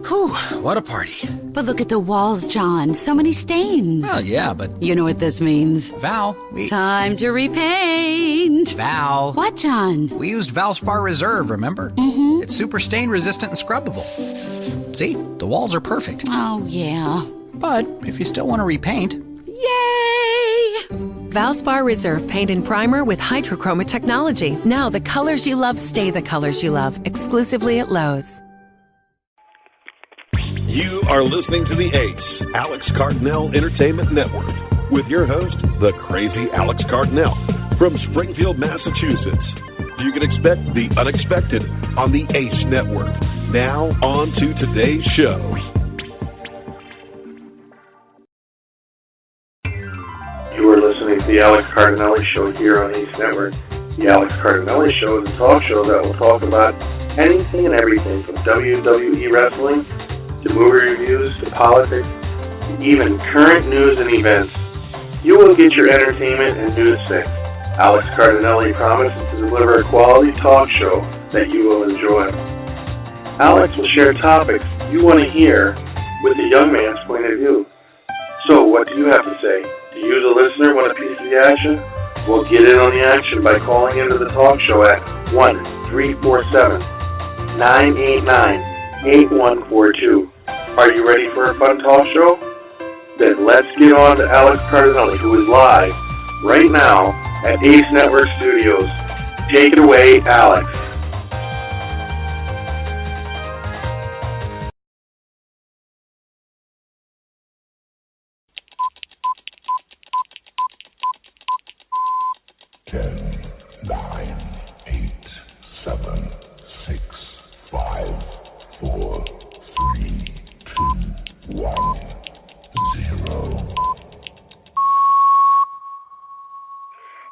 Whew, what a party. But look at the walls, John. So many stains. Well, yeah, but... You know what this means. Val, Time to repaint. Val. What, John? We used Valspar Reserve, remember? Mm-hmm. It's super stain resistant and scrubbable. See? The walls are perfect. Oh, yeah. But if you still want to repaint... Yay! Valspar Reserve Paint and Primer with Hydrochroma technology. Now the colors you love stay the colors you love. Exclusively at Lowe's. You are listening to the ACE, Alex Cardinal Entertainment Network, with your host, the crazy Alex Cardinal, from Springfield, Massachusetts. You can expect the unexpected on the ACE Network. Now, on to today's show. You are listening to the Alex Cardinelli Show here on ACE Network. The Alex Cardinelli Show is a talk show that will talk about anything and everything from WWE wrestling to movie reviews to politics to even current news and events. You will get your entertainment and news fix. Alex Cardinelli promises to deliver a quality talk show that you will enjoy. Alex will share topics you want to hear with a young man's point of view. So, what do you have to say? Do you, the listener, want a piece of the action? Well, get in on the action by calling into the talk show at 1-347-989-8142. Are you ready for a fun talk show? Then let's get on to Alex Cardinelli, who is live right now at ACE Network Studios. Take it away, Alex.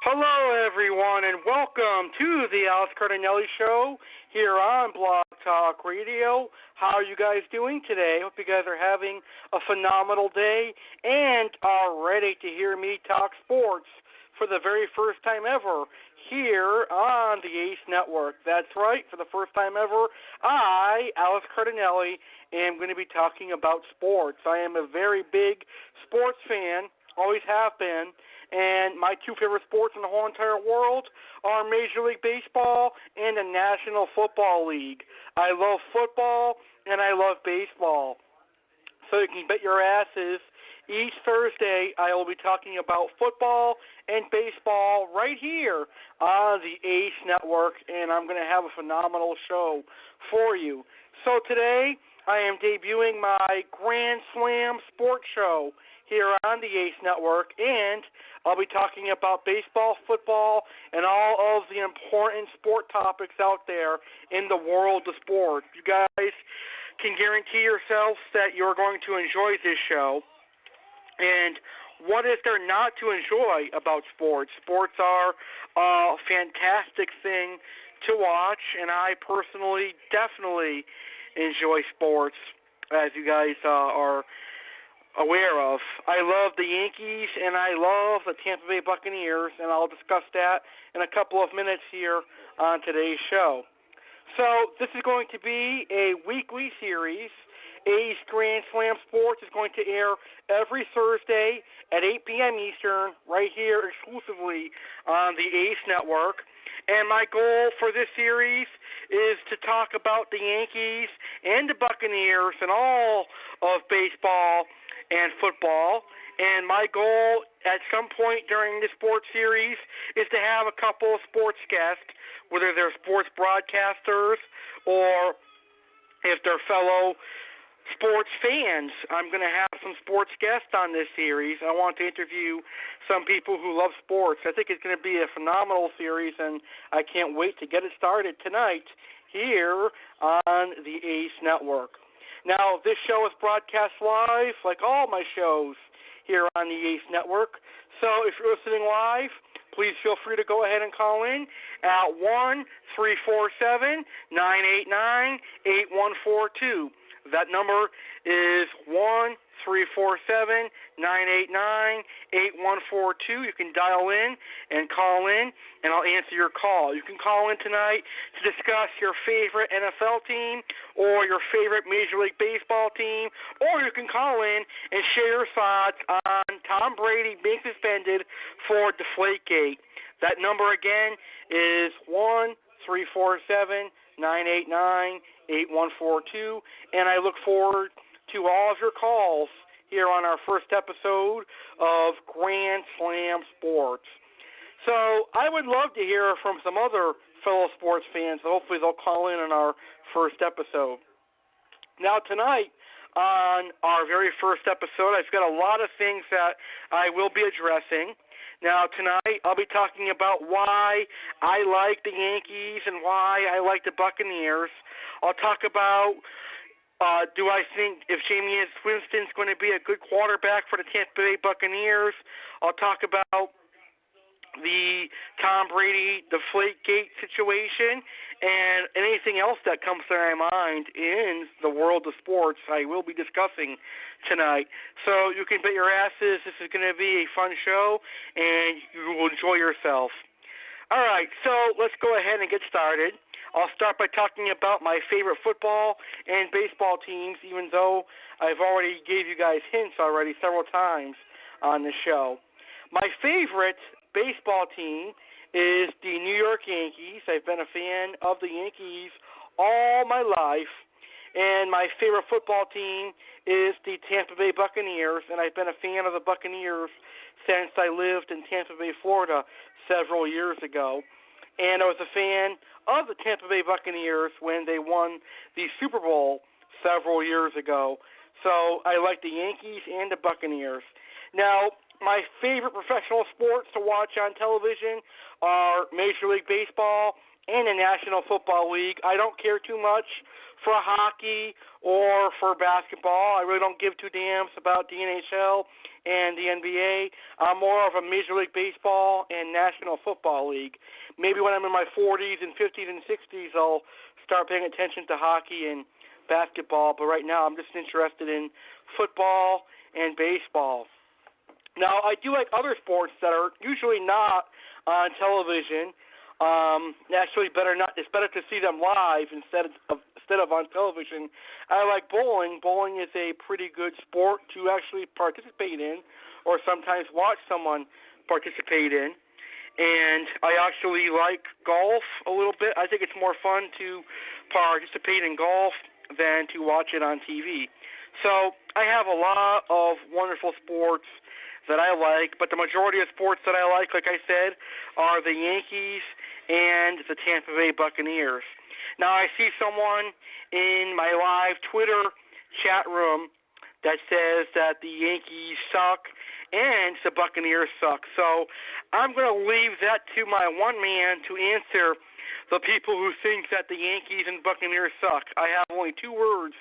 Hello, everyone, and welcome to the Alex Cardinelli Show here on Blog Talk Radio. How are you guys doing today? Hope you guys are having a phenomenal day and are ready to hear me talk sports for the very first time ever here on the ACE Network. That's right, for the first time ever, I, Alex Cardinelli, am going to be talking about sports. I am a very big sports fan, always have been. And my two favorite sports in the whole entire world are Major League Baseball and the National Football League. I love football and I love baseball. So you can bet your asses each Thursday I will be talking about football and baseball right here on the ACE Network, and I'm going to have a phenomenal show for you. So today I am debuting my Grand Slam Sports Show here on the ACE Network, and I'll be talking about baseball, football, and all of the important sport topics out there in the world of sport. You guys can guarantee yourselves that you're going to enjoy this show. And what is there not to enjoy about sports? Sports are a fantastic thing to watch, and I personally definitely enjoy sports, as you guys are aware of. I love the Yankees and I love the Tampa Bay Buccaneers, and I'll discuss that in a couple of minutes here on today's show. So this is going to be a weekly series. ACE Grand Slam Sports is going to air every Thursday at 8 p.m. Eastern right here exclusively on the ACE Network. And my goal for this series is to talk about the Yankees and the Buccaneers and all of baseball and football. And my goal at some point during this sports series is to have a couple of sports guests, whether they're sports broadcasters or if they're fellow sports fans. I'm going to have some sports guests on this series. I want to interview some people who love sports. I think it's going to be a phenomenal series, and I can't wait to get it started tonight here on the ACE Network. Now, this show is broadcast live, like all my shows here on the ACE Network. So if you're listening live, please feel free to go ahead and call in at 1-347-989-8142. That number is 1-347-989-8142. You can dial in and call in, and I'll answer your call. You can call in tonight to discuss your favorite NFL team or your favorite Major League Baseball team, or you can call in and share your thoughts on Tom Brady being suspended for Deflategate. That number again is 1-347-989-8142, and I look forward to all of your calls here on our first episode of Grand Slam Sports. So I would love to hear from some other fellow sports fans. Hopefully they'll call in on our first episode. Now tonight, on our very first episode, I've got a lot of things that I will be addressing. Now tonight, I'll be talking about why I like the Yankees and why I like the Buccaneers. I'll talk about do I think if Jameis Winston's going to be a good quarterback for the Tampa Bay Buccaneers. I'll talk about the Tom Brady Deflategate situation and anything else that comes to my mind in the world of sports I will be discussing tonight. So you can bet your asses this is going to be a fun show and you will enjoy yourself. All right, so let's go ahead and get started. I'll start by talking about my favorite football and baseball teams, even though I've already gave you guys hints already several times on the show. My favorite baseball team is the New York Yankees. I've been a fan of the Yankees all my life. And my favorite football team is the Tampa Bay Buccaneers, and I've been a fan of the Buccaneers since I lived in Tampa Bay, Florida several years ago. And I was a fan of the Tampa Bay Buccaneers when they won the Super Bowl several years ago. So I like the Yankees and the Buccaneers. Now, my favorite professional sports to watch on television are Major League Baseball and the National Football League. I don't care too much for hockey or for basketball. I really don't give two damns about the NHL and the NBA. I'm more of a Major League Baseball and National Football League. Maybe when I'm in my 40s and 50s and 60s, I'll start paying attention to hockey and basketball. But right now, I'm just interested in football and baseball. Now, I do like other sports that are usually not on television. Actually, it's better to see them live instead of on television. I like bowling. Bowling is a pretty good sport to actually participate in, or sometimes watch someone participate in. And I actually like golf a little bit. I think it's more fun to participate in golf than to watch it on TV. So I have a lot of wonderful sports that I like, but the majority of sports that I like I said, are the Yankees and the Tampa Bay Buccaneers. Now, I see someone in my live Twitter chat room that says that the Yankees suck and the Buccaneers suck. So I'm going to leave that to my one man to answer the people who think that the Yankees and Buccaneers suck. I have only two words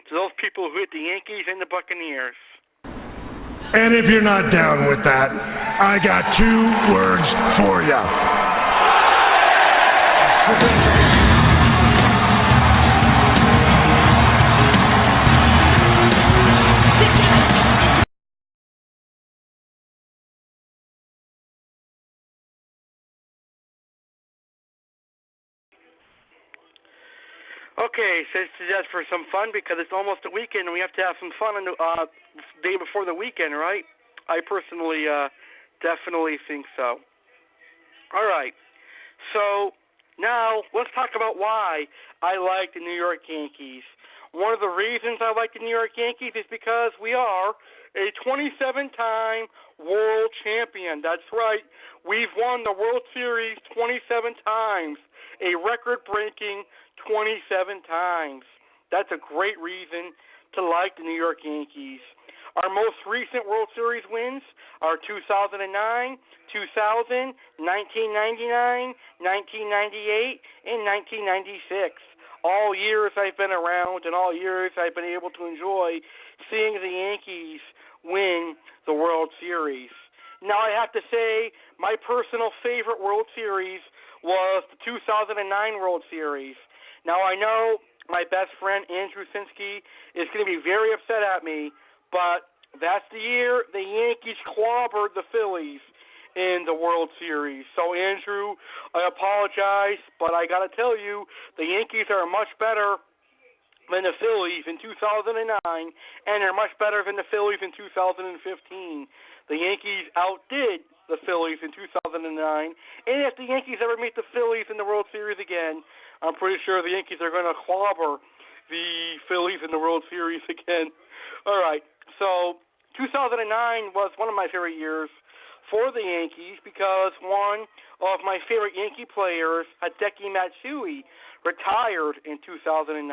to those people who hate the Yankees and the Buccaneers. And if you're not down with that, I got two words for you. Okay, so that's for some fun because it's almost a weekend and we have to have some fun on the day before the weekend, right? I personally definitely think so. All right, so now let's talk about why I like the New York Yankees. One of the reasons I like the New York Yankees is because we are a 27-time world champion. That's right. We've won the World Series 27 times, a record-breaking 27 times. That's a great reason to like the New York Yankees. Our most recent World Series wins are 2009, 2000, 1999, 1998, and 1996. All years I've been around and all years I've been able to enjoy seeing the Yankees win the World Series. Now I have to say my personal favorite World Series was the 2009 World Series. Now I know my best friend Andrew Sinsky is going to be very upset at me, but that's the year the Yankees clobbered the Phillies in the World Series. So, Andrew, I apologize, but I got to tell you, the Yankees are much better than the Phillies in 2009, and they're much better than the Phillies in 2015. The Yankees outdid the Phillies in 2009, and if the Yankees ever meet the Phillies in the World Series again, I'm pretty sure the Yankees are going to clobber the Phillies in the World Series again. All right, so 2009 was one of my favorite years for the Yankees because one of my favorite Yankee players, Hideki Matsui, retired in 2009.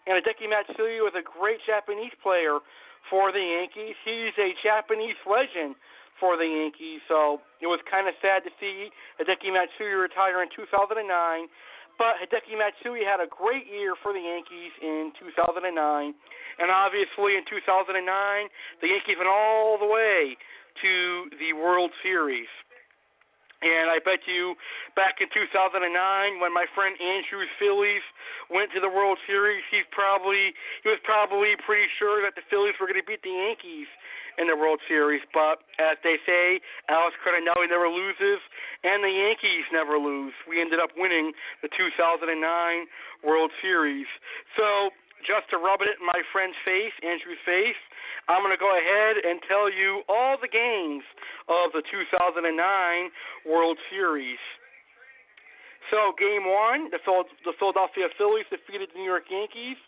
And Hideki Matsui was a great Japanese player for the Yankees. He's a Japanese legend for the Yankees, so it was kind of sad to see Hideki Matsui retire in 2009. But Hideki Matsui had a great year for the Yankees in 2009. And obviously in 2009, the Yankees went all the way to the World Series. And I bet you back in 2009 when my friend Andrew's Phillies went to the World Series, he was probably pretty sure that the Phillies were going to beat the Yankees in the World Series. But as they say, Alex Cardinelli never loses, and the Yankees never lose. We ended up winning the 2009 World Series. So just to rub it in my friend's face, Andrew's face, I'm going to go ahead and tell you all the games of the 2009 World Series. So, Game 1, the Philadelphia Phillies defeated the New York Yankees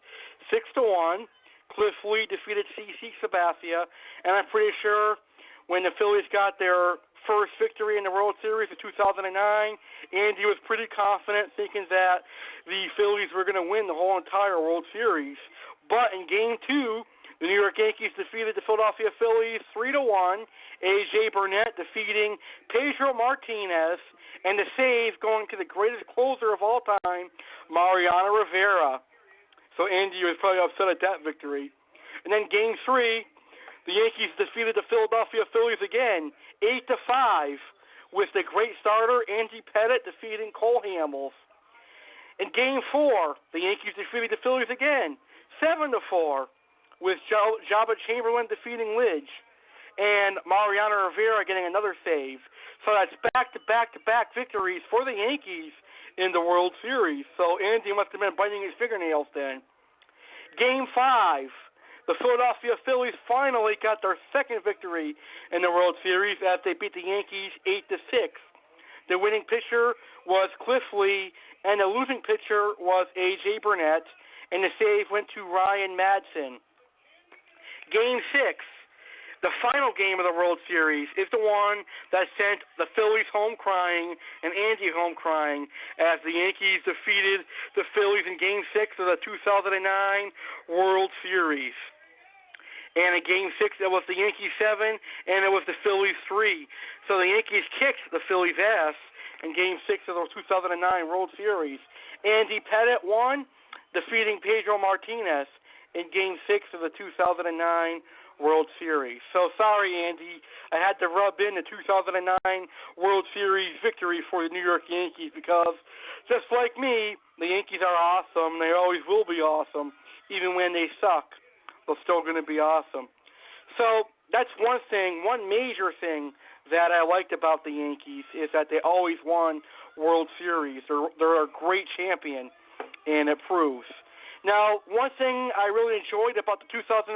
6-1. Cliff Lee defeated C.C. Sabathia, and I'm pretty sure when the Phillies got their first victory in the World Series of 2009, Andy was pretty confident, thinking that the Phillies were going to win the whole entire World Series. But in Game 2, the New York Yankees defeated the Philadelphia Phillies 3-1. A.J. Burnett defeating Pedro Martinez, and the save going to the greatest closer of all time, Mariano Rivera. So Andy was probably upset at that victory. And then Game 3, the Yankees defeated the Philadelphia Phillies again, 8-5, with the great starter Andy Pettitte defeating Cole Hamels. In Game 4, the Yankees defeated the Phillies again, 7-4. With Jabba Chamberlain defeating Lidge, and Mariano Rivera getting another save. So that's back-to-back-to-back victories for the Yankees in the World Series. So Andy must have been biting his fingernails then. Game 5, the Philadelphia Phillies finally got their second victory in the World Series as they beat the Yankees 8-6. The winning pitcher was Cliff Lee, and the losing pitcher was A.J. Burnett, and the save went to Ryan Madsen. Game 6, the final game of the World Series, is the one that sent the Phillies home crying and Andy home crying as the Yankees defeated the Phillies in Game 6 of the 2009 World Series. And in Game 6, it was the Yankees 7, and it was the Phillies 3. So the Yankees kicked the Phillies' ass in Game 6 of the 2009 World Series. Andy Pettitte won, defeating Pedro Martinez in Game 6 of the 2009 World Series. So sorry, Andy, I had to rub in the 2009 World Series victory for the New York Yankees because, just like me, the Yankees are awesome. They always will be awesome. Even when they suck, they're still going to be awesome. So that's one thing, one major thing that I liked about the Yankees is that they always won World Series. They're a great champion, and it proves. Now, one thing I really enjoyed about the 2013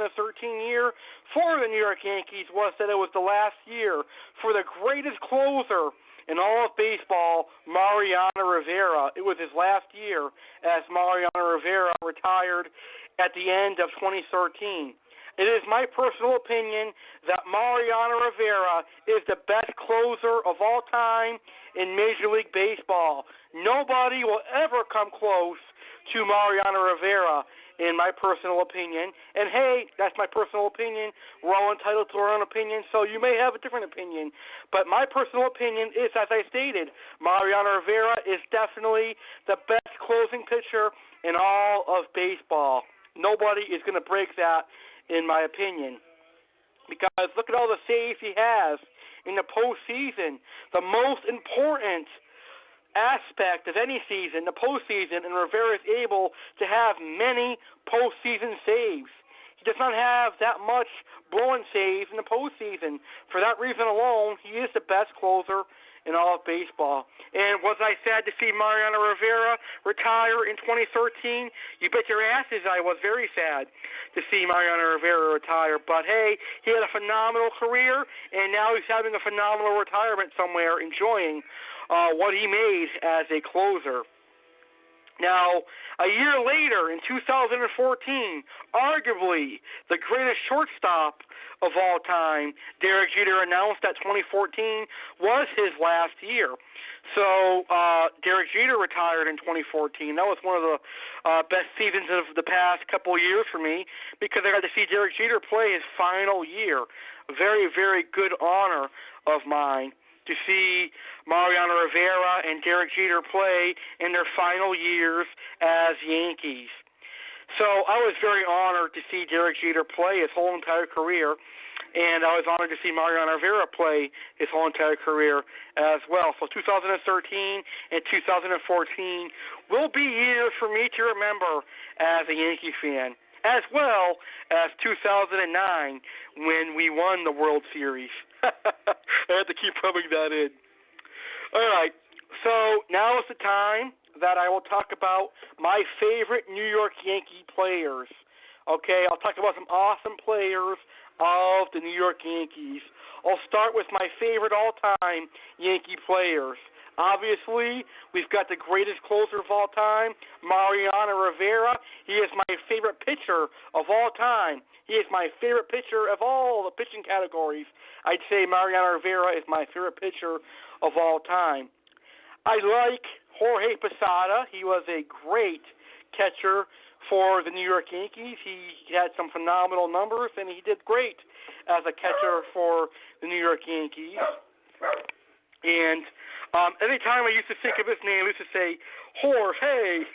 year for the New York Yankees was that it was the last year for the greatest closer in all of baseball, Mariano Rivera. It was his last year as Mariano Rivera retired at the end of 2013. It is my personal opinion that Mariano Rivera is the best closer of all time in Major League Baseball. Nobody will ever come close to Mariano Rivera, in my personal opinion. And hey, that's my personal opinion. We're all entitled to our own opinion, so you may have a different opinion. But my personal opinion is, as I stated, Mariano Rivera is definitely the best closing pitcher in all of baseball. Nobody is going to break that, in my opinion. Because look at all the saves he has in the postseason. The most important aspect of any season, the postseason, and Rivera is able to have many postseason saves. He does not have that much blowing saves in the postseason. For that reason alone, he is the best closer in all of baseball. And was I sad to see Mariano Rivera retire in 2013? You bet your asses I was very sad to see Mariano Rivera retire. But hey, he had a phenomenal career, and now he's having a phenomenal retirement somewhere, enjoying what he made as a closer. Now, a year later, in 2014, arguably the greatest shortstop of all time, Derek Jeter announced that 2014 was his last year. So Derek Jeter retired in 2014. That was one of the best seasons of the past couple of years for me because I got to see Derek Jeter play his final year. Very, very good honor of mine to see Mariano Rivera and Derek Jeter play in their final years as Yankees. So I was very honored to see Derek Jeter play his whole entire career, and I was honored to see Mariano Rivera play his whole entire career as well. So 2013 and 2014 will be years for me to remember as a Yankee fan, as well as 2009 when we won the World Series. I had to keep rubbing that in. All right, so now is the time that I will talk about my favorite New York Yankee players. Okay, I'll talk about some awesome players of the New York Yankees. I'll start with my favorite all-time Yankee players. Obviously, we've got the greatest closer of all time, Mariano Rivera. He is my favorite pitcher of all time. He is my favorite pitcher of all the pitching categories. I'd say Mariano Rivera is my favorite pitcher of all time. I like Jorge Posada. He was a great catcher for the New York Yankees. He had some phenomenal numbers, and he did great as a catcher for the New York Yankees. And every time I used to think of his name, I used to say, Jorge.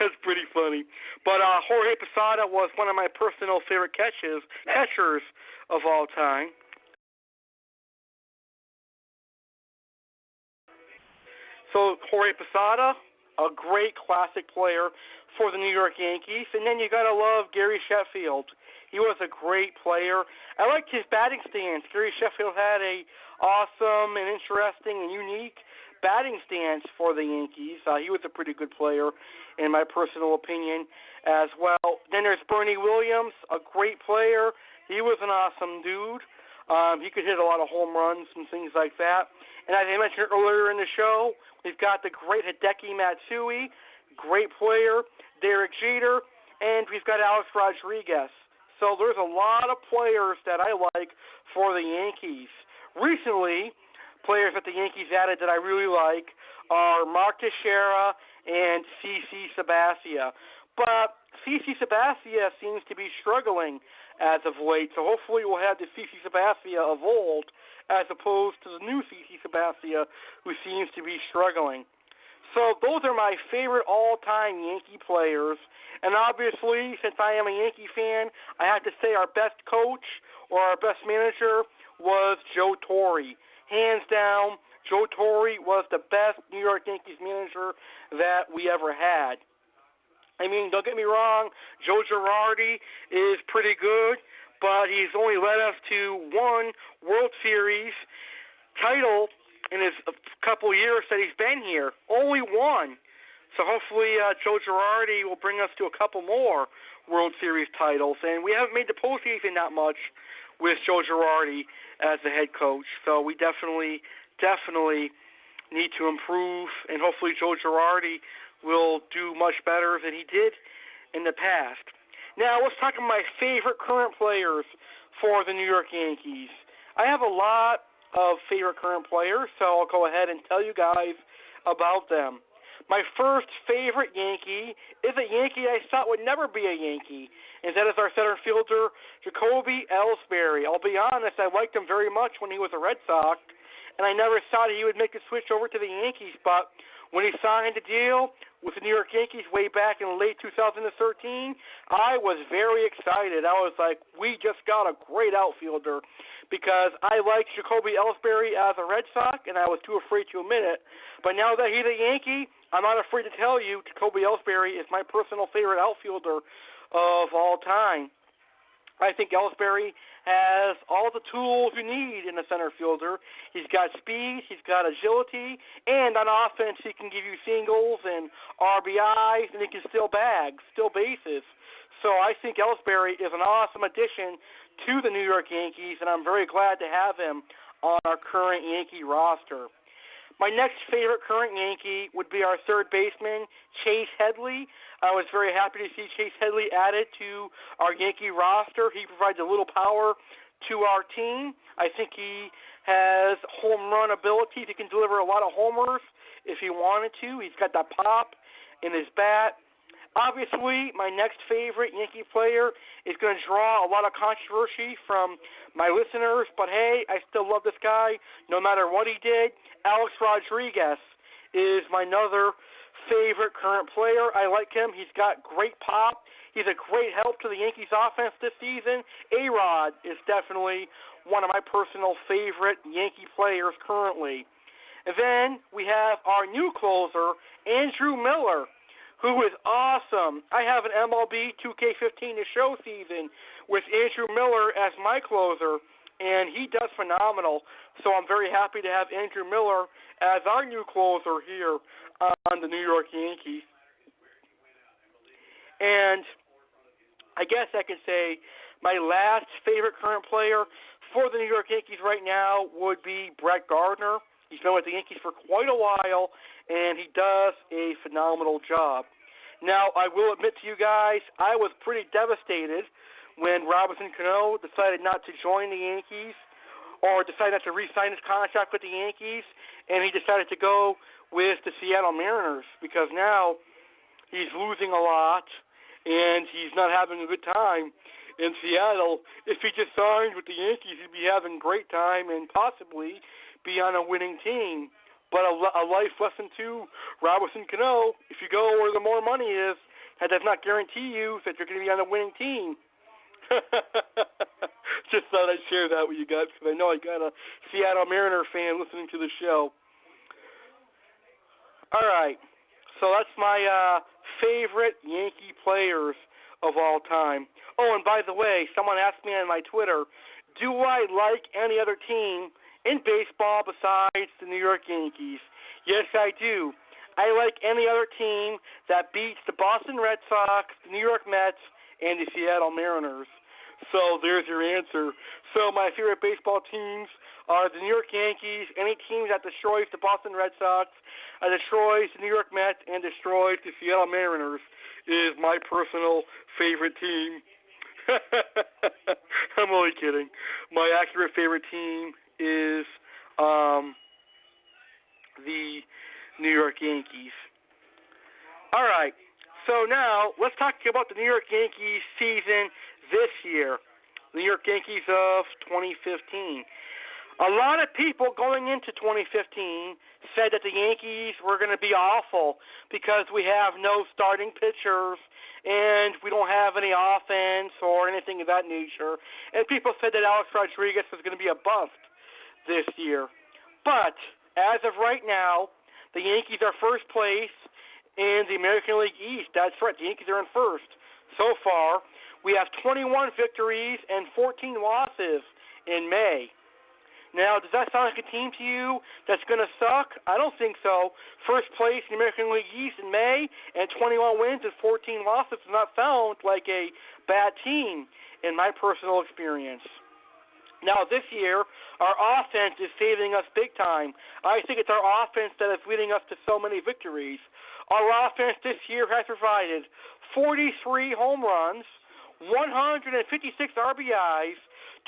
That's pretty funny. But Jorge Posada was one of my personal favorite catchers of all time. So Jorge Posada, a great classic player for the New York Yankees. And then you got to love Gary Sheffield. He was a great player. I liked his batting stance. Gary Sheffield had a awesome and interesting and unique batting stance for the Yankees. He was a pretty good player, in my personal opinion, as well. Then there's Bernie Williams, a great player. He was an awesome dude. He could hit a lot of home runs and things like that. And as I mentioned earlier in the show, we've got the great Hideki Matsui, great player, Derek Jeter, and we've got Alex Rodriguez. So there's a lot of players that I like for the Yankees. Recently, players that the Yankees added that I really like are Mark Teixeira and C.C. Sabathia. But C.C. Sabathia seems to be struggling as of late, so hopefully we'll have the C.C. Sabathia of old as opposed to the new C.C. Sabathia who seems to be struggling. So those are my favorite all-time Yankee players. And obviously, since I am a Yankee fan, I have to say our best coach or our best manager was Joe Torre. Hands down, Joe Torre was the best New York Yankees manager that we ever had. I mean, don't get me wrong, Joe Girardi is pretty good, but he's only led us to one World Series title in his couple years that he's been here. Only one. So hopefully Joe Girardi will bring us to a couple more World Series titles. And we haven't made the postseason that much with Joe Girardi as the head coach. So we definitely need to improve. And hopefully Joe Girardi will do much better than he did in the past. Now let's talk about my favorite current players for the New York Yankees. I have a lot of favorite current players, so I'll go ahead and tell you guys about them. My first favorite Yankee is a Yankee I thought would never be a Yankee, and that is our center fielder, Jacoby Ellsbury. I'll be honest, I liked him very much when he was a Red Sox, and I never thought he would make a switch over to the Yankees, but when he signed a deal with the New York Yankees way back in late 2013, I was very excited. I was like, we just got a great outfielder because I like Jacoby Ellsbury as a Red Sox, and I was too afraid to admit it. But now that he's a Yankee, I'm not afraid to tell you Jacoby Ellsbury is my personal favorite outfielder of all time. I think Ellsbury has all the tools you need in a center fielder. He's got speed, he's got agility, and on offense he can give you singles and RBIs, and he can steal bags, steal bases. So I think Ellsbury is an awesome addition to the New York Yankees, and I'm very glad to have him on our current Yankee roster. My next favorite current Yankee would be our third baseman, Chase Headley. I was very happy to see Chase Headley added to our Yankee roster. He provides a little power to our team. I think he has home run ability. He can deliver a lot of homers if he wanted to. He's got that pop in his bat. Obviously, my next favorite Yankee player is going to draw a lot of controversy from my listeners, but hey, I still love this guy no matter what he did. Alex Rodriguez is my other favorite current player. I like him. He's got great pop. He's a great help to the Yankees offense this season. A-Rod is definitely one of my personal favorite Yankee players currently. And then we have our new closer, Andrew Miller, who is awesome. I have an MLB 2K15 to show season with Andrew Miller as my closer, and he does phenomenal. So I'm very happy to have Andrew Miller as our new closer here on the New York Yankees. And I guess I could say my last favorite current player for the New York Yankees right now would be Brett Gardner. He's been with the Yankees for quite a while, and he does a phenomenal job. Now, I will admit to you guys, I was pretty devastated when Robinson Cano decided not to join the Yankees or decided not to re-sign his contract with the Yankees, and he decided to go with the Seattle Mariners because now he's losing a lot and he's not having a good time in Seattle. If he just signed with the Yankees, he'd be having a great time and possibly be on a winning team. But a life lesson to Robinson Cano, if you go where the more money is, that does not guarantee you that you're going to be on a winning team. Just thought I'd share that with you guys because I know I got a Seattle Mariner fan listening to the show. All right, so that's my favorite Yankee players of all time. Oh, and by the way, someone asked me on my Twitter, do I like any other team in baseball besides the New York Yankees? Yes, I do. I like any other team that beats the Boston Red Sox, the New York Mets, and the Seattle Mariners. So there's your answer. So my favorite baseball teams are the New York Yankees, any team that destroys the Boston Red Sox, destroys the New York Mets, and destroys the Seattle Mariners is my personal favorite team. I'm only kidding. My accurate favorite team is the New York Yankees. All right, so now let's talk about the New York Yankees season this year, the New York Yankees of 2015. A lot of people going into 2015 said that the Yankees were going to be awful because we have no starting pitchers and we don't have any offense or anything of that nature. And people said that Alex Rodriguez was going to be a bust this year. But as of right now, the Yankees are first place in the American League East. That's right, the Yankees are in first so far. We have 21 victories and 14 losses in May. Now, does that sound like a team to you that's going to suck? I don't think so. First place in the American League East in May and 21 wins and 14 losses does not sound like a bad team in my personal experience. Now, this year, our offense is saving us big time. I think it's our offense that is leading us to so many victories. Our offense this year has provided 43 home runs, 156 RBIs,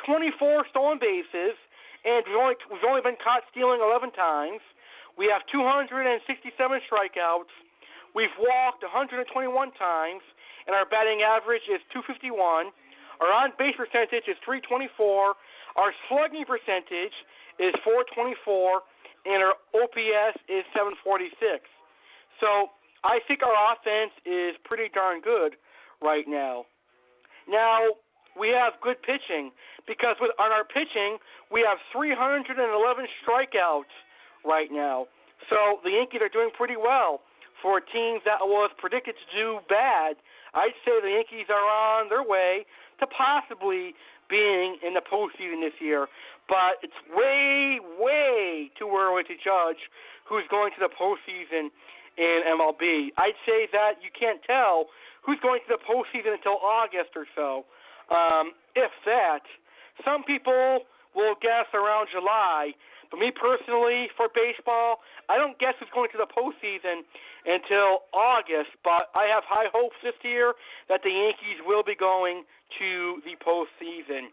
24 stolen bases, and we've only been caught stealing 11 times. We have 267 strikeouts. We've walked 121 times, and our batting average is .251. Our on-base percentage is .324. Our slugging percentage is .424, and our OPS is .746. So I think our offense is pretty darn good right now. Now, we have good pitching because on our pitching, we have 311 strikeouts right now. So the Yankees are doing pretty well for a team that was predicted to do bad. I'd say the Yankees are on their way to possibly being in the postseason this year, but it's way, way too early to judge who's going to the postseason in MLB. I'd say that you can't tell who's going to the postseason until August or so, if that. Some people will guess around July, but me personally, for baseball, I don't guess who's going to the postseason until August, but I have high hopes this year that the Yankees will be going to the postseason.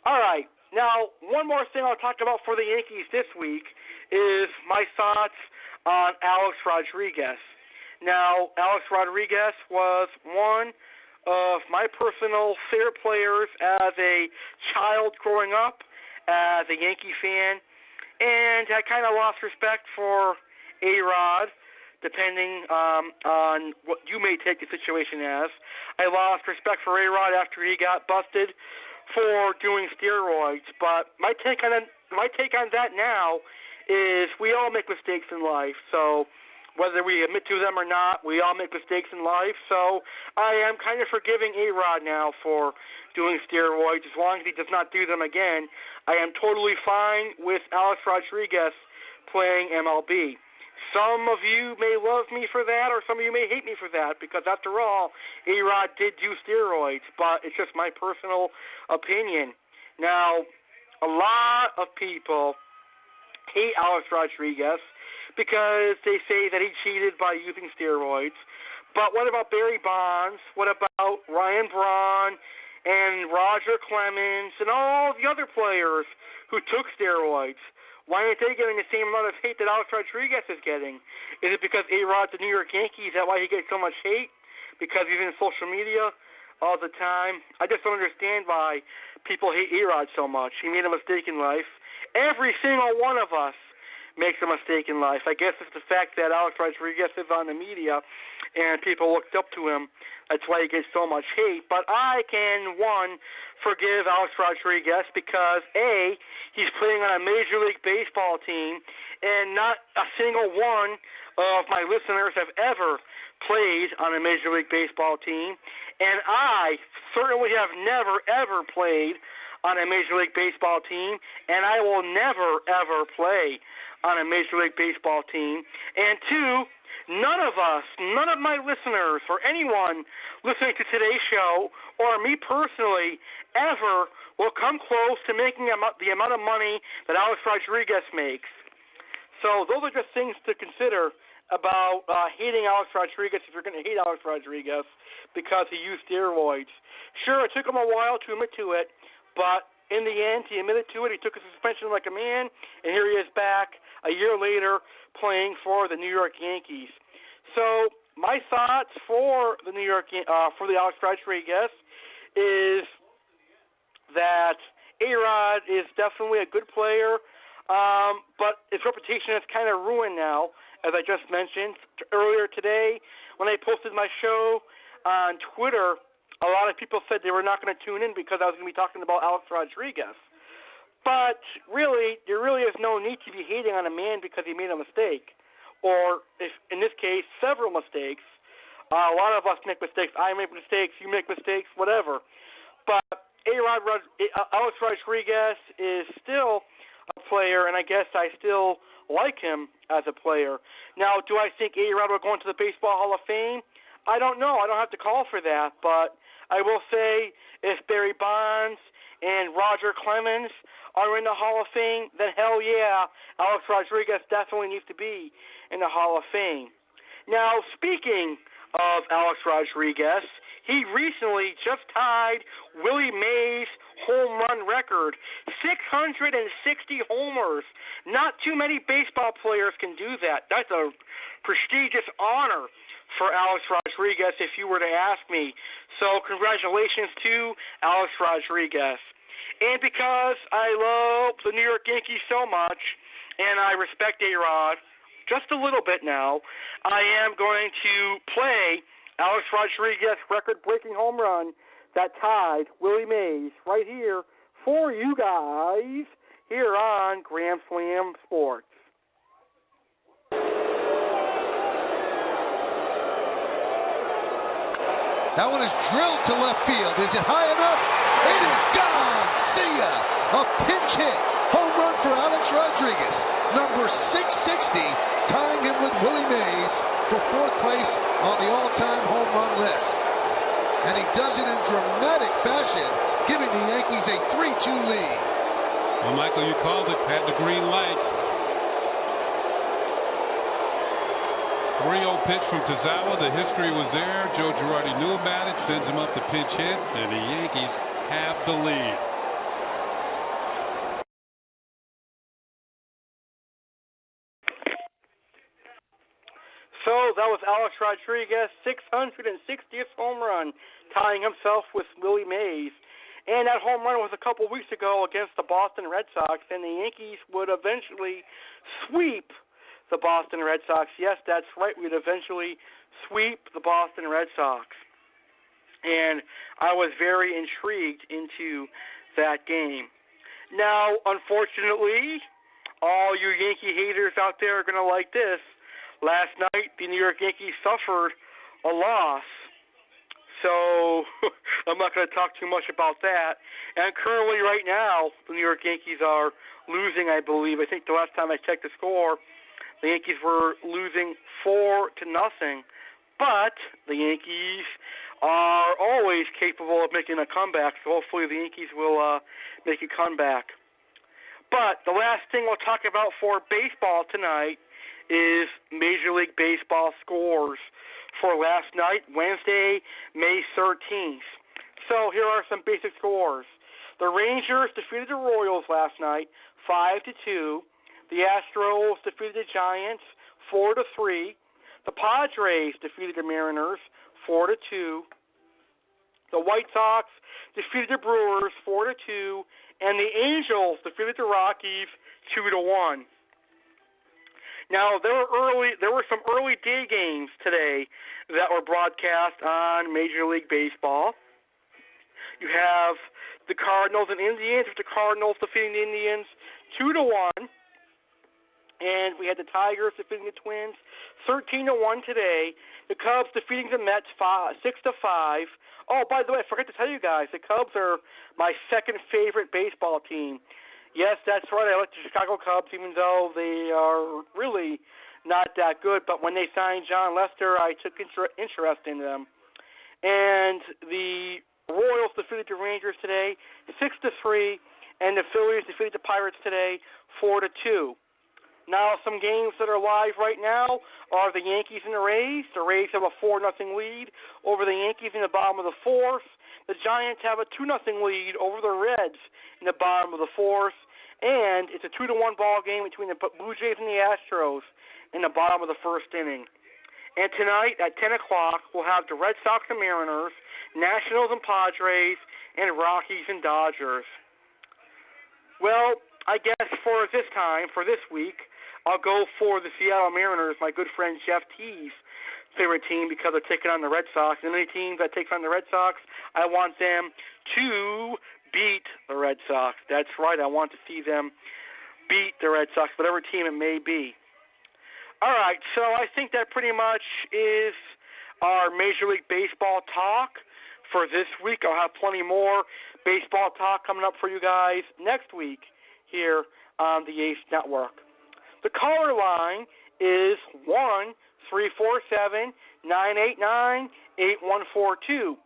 All right, now one more thing I'll talk about for the Yankees this week is my thoughts on Alex Rodriguez. Now, Alex Rodriguez was one of my personal favorite players as a child growing up, as a Yankee fan, and I kind of lost respect for A-Rod, depending on what you may take the situation as. I lost respect for A-Rod after he got busted for doing steroids, but my take on that now is we all make mistakes in life, so whether we admit to them or not, we all make mistakes in life, so I am kind of forgiving A-Rod now for doing steroids. As long as he does not do them again, I am totally fine with Alex Rodriguez playing MLB. Some of you may love me for that, or some of you may hate me for that, because after all, A-Rod did do steroids, but it's just my personal opinion. Now, a lot of people hate Alex Rodriguez because they say that he cheated by using steroids. But what about Barry Bonds? What about Ryan Braun and Roger Clemens and all the other players who took steroids? Why aren't they getting the same amount of hate that Alex Rodriguez is getting? Is it because A-Rod's the New York Yankees? Is that why he gets so much hate? Because he's in social media all the time? I just don't understand why people hate A-Rod so much. He made a mistake in life. Every single one of us makes a mistake in life. I guess it's the fact that Alex Rodriguez is on the media and people looked up to him. That's why he gets so much hate. But I can, one, forgive Alex Rodriguez because, A, he's playing on a Major League Baseball team, and not a single one of my listeners have ever played on a Major League Baseball team, and I certainly have never, ever played on a Major League Baseball team, and I will never, ever play on a Major League Baseball team. And two, none of my listeners or anyone listening to today's show or me personally ever will come close to making the amount of money that Alex Rodriguez makes. So those are just things to consider about hating Alex Rodriguez if you're going to hate Alex Rodriguez because he used steroids. Sure, it took him a while to admit to it, but in the end, he admitted to it. He took a suspension like a man, and here he is back a year later playing for the New York Yankees. So my thoughts for the Alex Rodriguez is that A-Rod is definitely a good player, but his reputation is kind of ruined now, as I just mentioned earlier today when I posted my show on Twitter. A lot of people said they were not going to tune in because I was going to be talking about Alex Rodriguez. But really, there really is no need to be hating on a man because he made a mistake. Or, if in this case, several mistakes. A lot of us make mistakes. I make mistakes. You make mistakes, whatever. But Alex Rodriguez is still a player, and I guess I still like him as a player. Now, do I think A-Rod will go into the Baseball Hall of Fame? I don't know. I don't have to call for that, but I will say if Barry Bonds and Roger Clemens are in the Hall of Fame, then hell yeah, Alex Rodriguez definitely needs to be in the Hall of Fame. Now, speaking of Alex Rodriguez, he recently just tied Willie Mays' home run record, 660 homers. Not too many baseball players can do that. That's a prestigious honor for Alex Rodriguez, if you were to ask me. So congratulations to Alex Rodriguez. And because I love the New York Yankees so much, and I respect A-Rod just a little bit now, I am going to play Alex Rodriguez' record-breaking home run that tied Willie Mays right here for you guys here on Grand Slam Sports. That one is drilled to left field. Is it high enough? It is gone. See ya. A pinch hit. Home run for Alex Rodriguez. Number 660, tying him with Willie Mays for fourth place on the all-time home run list. And he does it in dramatic fashion, giving the Yankees a 3-2 lead. Well, Michael, you called it. Had the green light. 3-0 pitch from Tazawa. The history was there. Joe Girardi knew about it. Sends him up the pinch hit, and the Yankees have the lead. So that was Alex Rodriguez, 660th home run, tying himself with Willie Mays. And that home run was a couple weeks ago against the Boston Red Sox, and the Yankees would eventually sweep the Boston Red Sox. Yes, that's right. We'd eventually sweep the Boston Red Sox. And I was very intrigued into that game. Now, unfortunately, all you Yankee haters out there are going to like this. Last night, the New York Yankees suffered a loss. So I'm not going to talk too much about that. And currently right now, the New York Yankees are losing, I believe. I think the last time I checked the score, the Yankees were losing 4-0. But the Yankees are always capable of making a comeback, so hopefully the Yankees will make a comeback. But the last thing we'll talk about for baseball tonight is Major League Baseball scores for last night, Wednesday, May 13th. So here are some basic scores. The Rangers defeated the Royals last night, 5-2. The Astros defeated the Giants, 4-3. The Padres defeated the Mariners, 4-2. The White Sox defeated the Brewers, 4-2. And the Angels defeated the Rockies, 2-1. Now, there were some early day games today that were broadcast on Major League Baseball. You have the Cardinals and Indians, with the Cardinals defeating the Indians 2-1. And we had the Tigers defeating the Twins 13-1 today. The Cubs defeating the Mets 6-5. Oh, by the way, I forgot to tell you guys, the Cubs are my second favorite baseball team. Yes, that's right. I like the Chicago Cubs, even though they are really not that good. But when they signed John Lester, I took interest in them. And the Royals defeated the Rangers today, 6-3, and the Phillies defeated the Pirates today, 4-2. Now, some games that are live right now are the Yankees and the Rays. The Rays have a 4-0 lead over the Yankees in the bottom of the fourth. The Giants have a 2-0 lead over the Reds in the bottom of the fourth. And it's a 2-1 ball game between the Blue Jays and the Astros in the bottom of the first inning. And tonight at 10 o'clock, we'll have the Red Sox and Mariners, Nationals and Padres, and Rockies and Dodgers. Well, I guess for this week, I'll go for the Seattle Mariners, my good friend Jeff T's favorite team, because they're taking on the Red Sox. And any team that takes on the Red Sox, I want them to beat the Red Sox. That's right, I want to see them beat the Red Sox, whatever team it may be. All right, so I think that pretty much is our Major League Baseball talk for this week. I'll have plenty more baseball talk coming up for you guys next week here on the A.C.E Network. The caller line is 1-347-989-8142.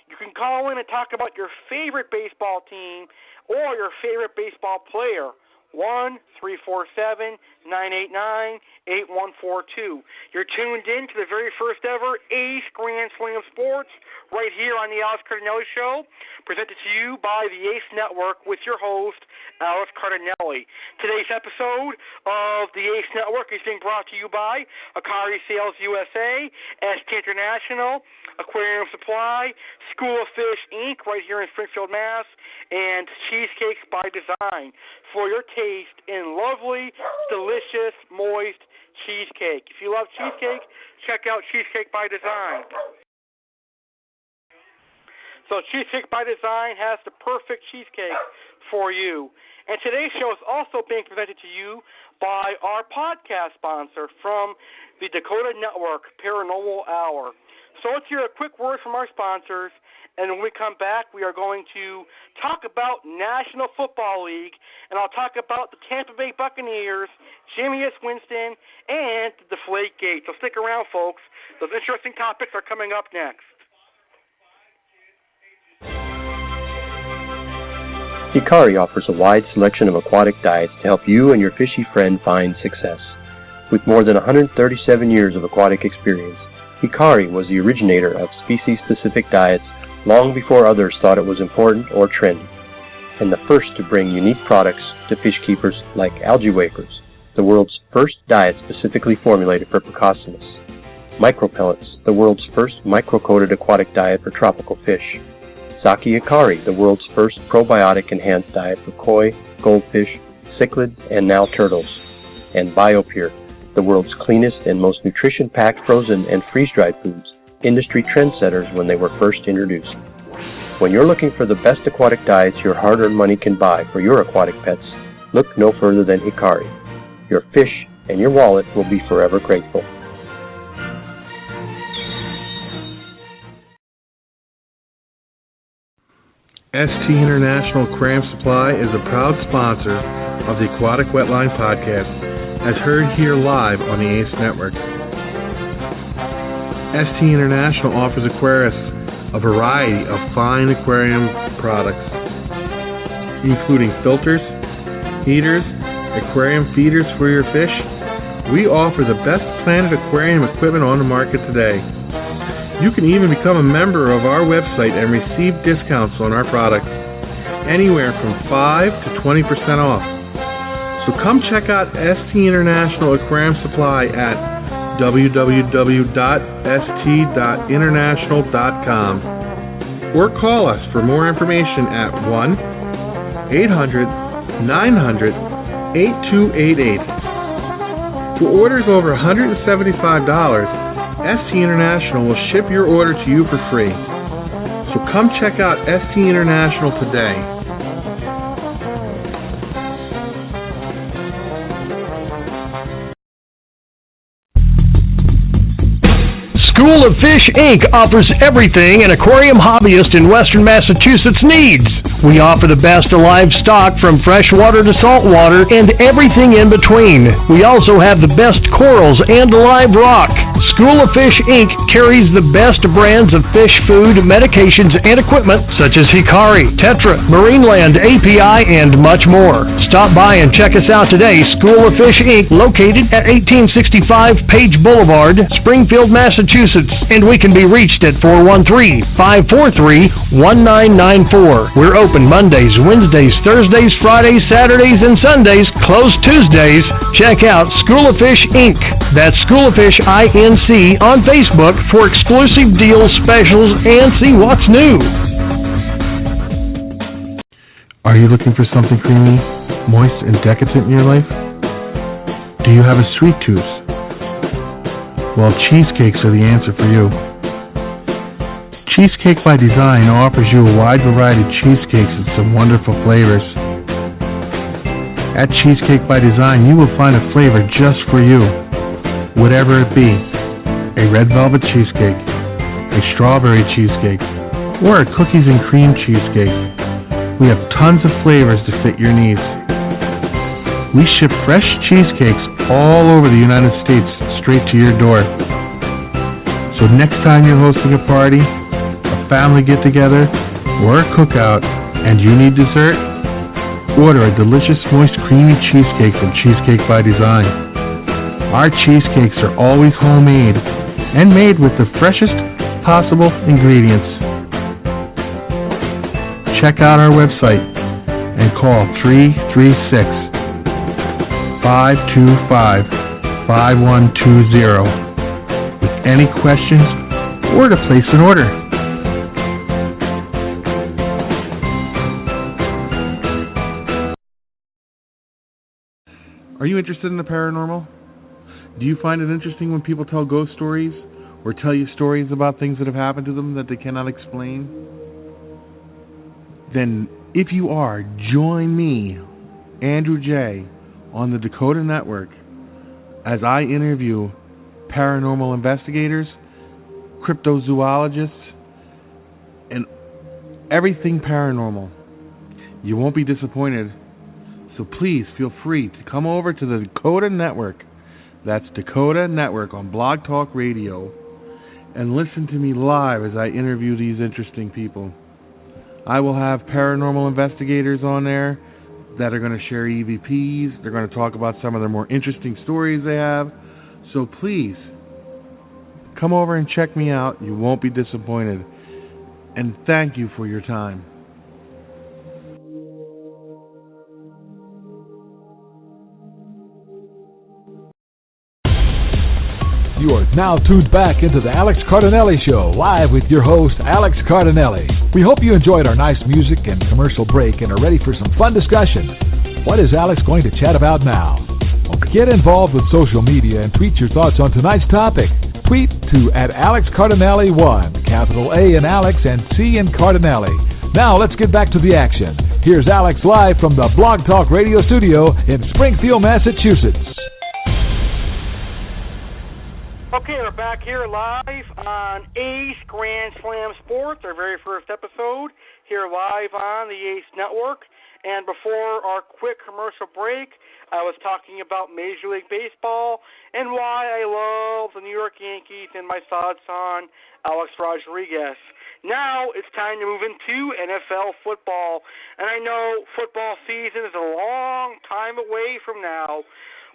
You can call in and talk about your favorite baseball team or your favorite baseball player. 1-347-989-8142. You're tuned in to the very first ever Ace Grand Slam Sports right here on the Alex Cardinelli Show, presented to you by the Ace Network with your host, Alex Cardinelli. Today's episode of the Ace Network is being brought to you by Akari Sales USA, ST International, Aquarium Supply, School of Fish, Inc., right here in Springfield, Mass., and Cheesecakes by Design for your taste in lovely, delicious, moist cheesecake. If you love cheesecake, check out Cheesecake by Design. So Cheesecake by Design has the perfect cheesecake for you. And today's show is also being presented to you by our podcast sponsor from the Dakota Network, Paranormal Hour. So let's hear a quick word from our sponsors, and when we come back, we are going to talk about National Football League, and I'll talk about the Tampa Bay Buccaneers, Jameis Winston, and the Deflategate. So stick around, folks. Those interesting topics are coming up next. Hikari offers a wide selection of aquatic diets to help you and your fishy friend find success. With more than 137 years of aquatic experience, Hikari was the originator of species-specific diets long before others thought it was important or trendy, and the first to bring unique products to fish keepers like Algae Wafers, the world's first diet specifically formulated for Pocossinus, Micropellets, the world's first micro-coated aquatic diet for tropical fish, Saki Hikari, the world's first probiotic-enhanced diet for koi, goldfish, cichlids, and now turtles, and BioPure, the world's cleanest and most nutrition-packed frozen and freeze-dried foods, industry trendsetters when they were first introduced. When you're looking for the best aquatic diets your hard-earned money can buy for your aquatic pets, look no further than Hikari. Your fish and your wallet will be forever grateful. ST International Aquarium Supply is a proud sponsor of the Aquatic Wetline Podcast, as heard here live on the A.C.E Network. ST International offers aquarists a variety of fine aquarium products, including filters, heaters, aquarium feeders for your fish. We offer the best Planet Aquarium equipment on the market today. You can even become a member of our website and receive discounts on our products, anywhere from 5 to 20% off. So come check out ST International Aquarium Supply at www.st.international.com or call us for more information at 1-800-900-8288. For orders over $175, ST International will ship your order to you for free. So come check out ST International today. School of Fish, Inc. offers everything an aquarium hobbyist in Western Massachusetts needs. We offer the best of livestock from freshwater to saltwater and everything in between. We also have the best corals and live rock. School of Fish, Inc. carries the best brands of fish food, medications, and equipment such as Hikari, Tetra, Marineland, API, and much more. Stop by and check us out today. School of Fish, Inc., located at 1865 Page Boulevard, Springfield, Massachusetts, and we can be reached at 413-543-1994. We're open Mondays, Wednesdays, Thursdays, Fridays, Saturdays, and Sundays, closed Tuesdays. Check out School of Fish, Inc. That's School of Fish, INC, on Facebook for exclusive deals, specials, and see what's new. Are you looking for something creamy, moist, and decadent in your life? Do you have a sweet tooth? Well, cheesecakes are the answer for you. Cheesecake by Design offers you a wide variety of cheesecakes and some wonderful flavors. At Cheesecake by Design, you will find a flavor just for you, whatever it be. A red velvet cheesecake, a strawberry cheesecake, or a cookies and cream cheesecake. We have tons of flavors to fit your needs. We ship fresh cheesecakes all over the United States straight to your door. So next time you're hosting a party, a family get-together, or a cookout, and you need dessert, order a delicious, moist, creamy cheesecake from Cheesecake by Design. Our cheesecakes are always homemade and made with the freshest possible ingredients. Check out our website and call 336-525-5120 with any questions or to place an order. Are you interested in the paranormal? Do you find it interesting when people tell ghost stories or tell you stories about things that have happened to them that they cannot explain? then if you are, join me, Andrew J., on the Dakota Network as I interview paranormal investigators, cryptozoologists, and everything paranormal. You won't be disappointed. So please feel free to come over to the Dakota Network. That's Dakota Network on Blog Talk Radio, and listen to me live as I interview these interesting people. I will have paranormal investigators on there that are going to share EVPs. They're going to talk about some of their more interesting stories they have. So please, come over and check me out. You won't be disappointed. And thank you for your time. You are now tuned back into the Alex Cardinelli Show, live with your host, Alex Cardinelli. We hope you enjoyed our nice music and commercial break and are ready for some fun discussion. What is Alex going to chat about now? Well, get involved with social media and tweet your thoughts on tonight's topic. Tweet to @AlexCardinelli1, capital A in Alex and C in Cardinelli. Now let's get back to the action. Here's Alex live from the Blog Talk Radio studio in Springfield, Massachusetts. Okay, we're back here live on Ace Grand Slam Sports, our very first episode, here live on the Ace Network. And before our quick commercial break, I was talking about Major League Baseball and why I love the New York Yankees and my thoughts on Alex Rodriguez. Now it's time to move into NFL football. And I know football season is a long time away from now,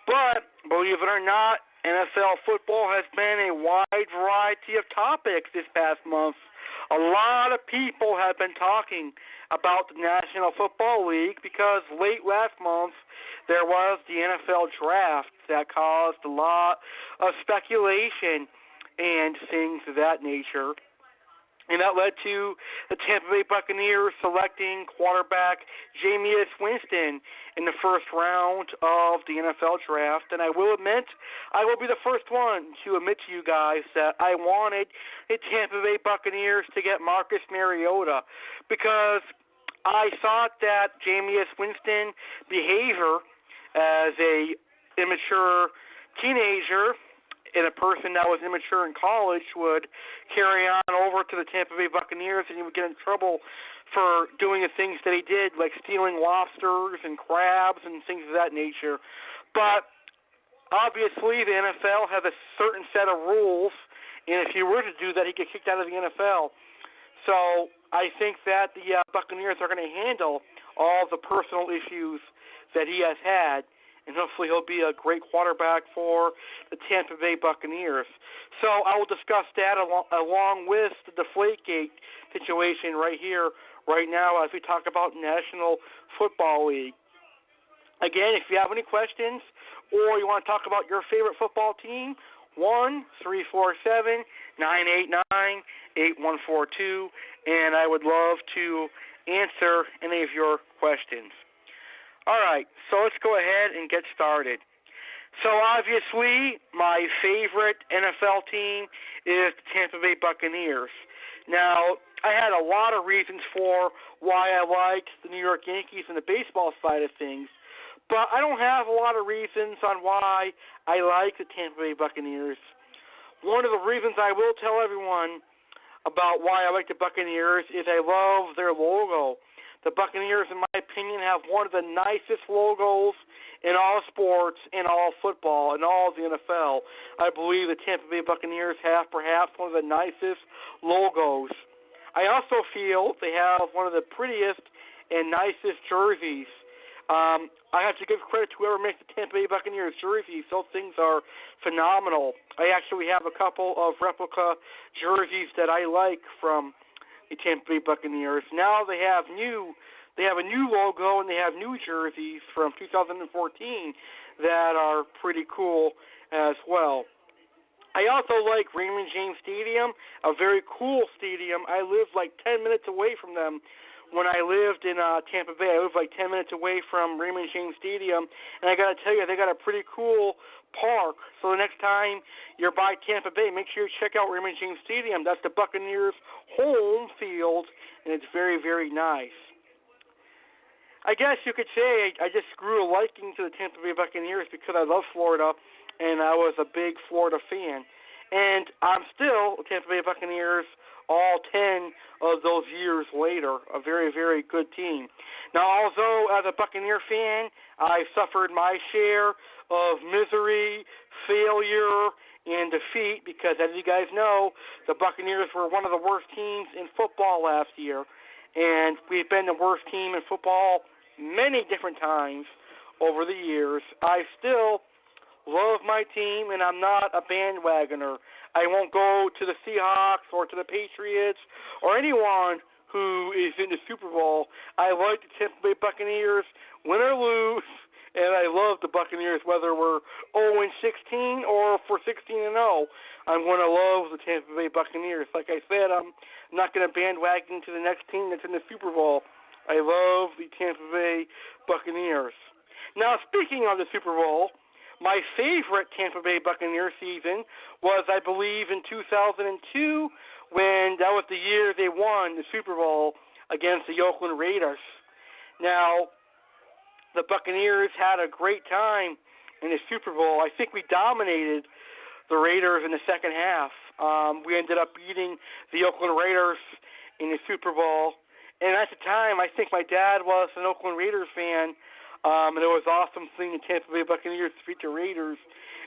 but believe it or not, NFL football has been a wide variety of topics this past month. A lot of people have been talking about the National Football League because late last month there was the NFL draft that caused a lot of speculation and things of that nature. And that led to the Tampa Bay Buccaneers selecting quarterback Jameis Winston in the first round of the NFL draft. And I will admit, I will be the first one to admit to you guys that I wanted the Tampa Bay Buccaneers to get Marcus Mariota because I thought that Jameis Winston behavior as a immature teenager and a person that was immature in college would carry on over to the Tampa Bay Buccaneers, and he would get in trouble for doing the things that he did, like stealing lobsters and crabs and things of that nature. But obviously the NFL has a certain set of rules, and if he were to do that, he'd get kicked out of the NFL. So I think that the Buccaneers are going to handle all the personal issues that he has had, and hopefully he'll be a great quarterback for the Tampa Bay Buccaneers. So I will discuss that along with the Deflategate situation right here, right now, as we talk about National Football League. Again, if you have any questions or you want to talk about your favorite football team, 1-347-989-8142, and I would love to answer any of your questions. All right, so let's go ahead and get started. So obviously, my favorite NFL team is the Tampa Bay Buccaneers. Now, I had a lot of reasons for why I liked the New York Yankees and the baseball side of things, but I don't have a lot of reasons on why I like the Tampa Bay Buccaneers. One of the reasons I will tell everyone about why I like the Buccaneers is I love their logo. The Buccaneers, in my opinion, have one of the nicest logos in all sports, in all football, in all of the NFL. I believe the Tampa Bay Buccaneers have perhaps one of the nicest logos. I also feel they have one of the prettiest and nicest jerseys. I have to give credit to whoever makes the Tampa Bay Buccaneers jerseys. Those things are phenomenal. I actually have a couple of replica jerseys that I like from the Tampa Bay Buccaneers. Now they have a new logo and they have new jerseys from 2014 that are pretty cool as well. I also like Raymond James Stadium, a very cool stadium. I live like 10 minutes away from them. When I lived in Tampa Bay, I lived like 10 minutes away from Raymond James Stadium, and I got to tell you, they got a pretty cool park. So the next time you're by Tampa Bay, make sure you check out Raymond James Stadium. That's the Buccaneers' home field, and it's very, very nice. I guess you could say I just grew a liking to the Tampa Bay Buccaneers because I love Florida, and I was a big Florida fan. And I'm still a Tampa Bay Buccaneers all 10 of those years later, a very, very good team. Now, although as a Buccaneer fan, I've suffered my share of misery, failure, and defeat because, as you guys know, the Buccaneers were one of the worst teams in football last year, and we've been the worst team in football many different times over the years. I still love my team, and I'm not a bandwagoner. I won't go to the Seahawks or to the Patriots or anyone who is in the Super Bowl. I like the Tampa Bay Buccaneers, win or lose, and I love the Buccaneers whether we're 0-16 or for 16-0. I'm going to love the Tampa Bay Buccaneers. Like I said, I'm not going to bandwagon to the next team that's in the Super Bowl. I love the Tampa Bay Buccaneers. Now, speaking of the Super Bowl, my favorite Tampa Bay Buccaneer season was, I believe, in 2002, when that was the year they won the Super Bowl against the Oakland Raiders. Now, the Buccaneers had a great time in the Super Bowl. I think we dominated the Raiders in the second half. We ended up beating the Oakland Raiders in the Super Bowl. And at the time, I think my dad was an Oakland Raiders fan, and it was awesome seeing the Tampa Bay Buccaneers defeat the Raiders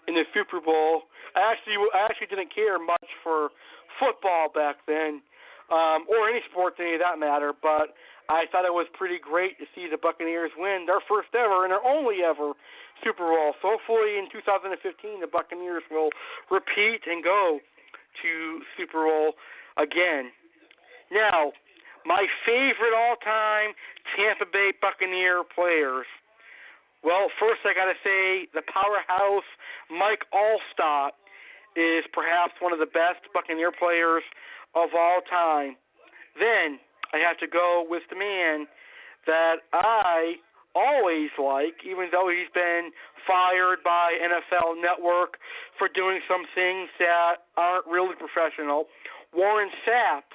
in the Super Bowl. I actually didn't care much for football back then, or any sports, any of that matter, but I thought it was pretty great to see the Buccaneers win their first ever and their only ever Super Bowl. So hopefully in 2015 the Buccaneers will repeat and go to Super Bowl again. Now, my favorite all-time Tampa Bay Buccaneer players. Well, first I got to say the powerhouse Mike Alstott is perhaps one of the best Buccaneer players of all time. Then I have to go with the man that I always like, even though he's been fired by NFL Network for doing some things that aren't really professional. Warren Sapp